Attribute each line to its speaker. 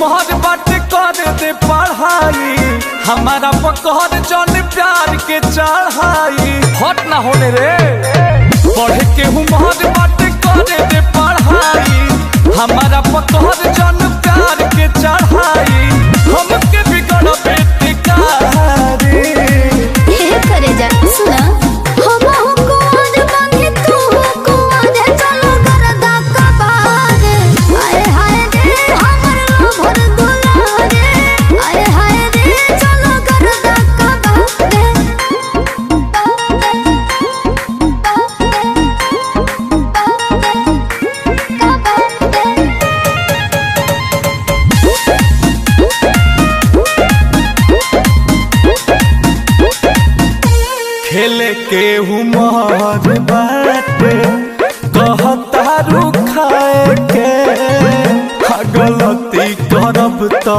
Speaker 1: उम्र बाटे कर दे पढ़ाई, हमारा पकड़ जन प्यार के चढ़ाई। हट ना होने रे, पढ़ के उम्र बाटे कर दे पढ़ाई, हमारा पकड़ जन प्यार के चढ़ाई। हमके बिगड़ बेटे कारी
Speaker 2: करे जा सुना हम को आज बांधे तू को आज चलो करदा का बाग। आए हाय रे हमर लोभर दुलारे, आए हाय रे चलो करदा का
Speaker 1: खेले के उमर बाटे कहता रुखाए के, गलती करब त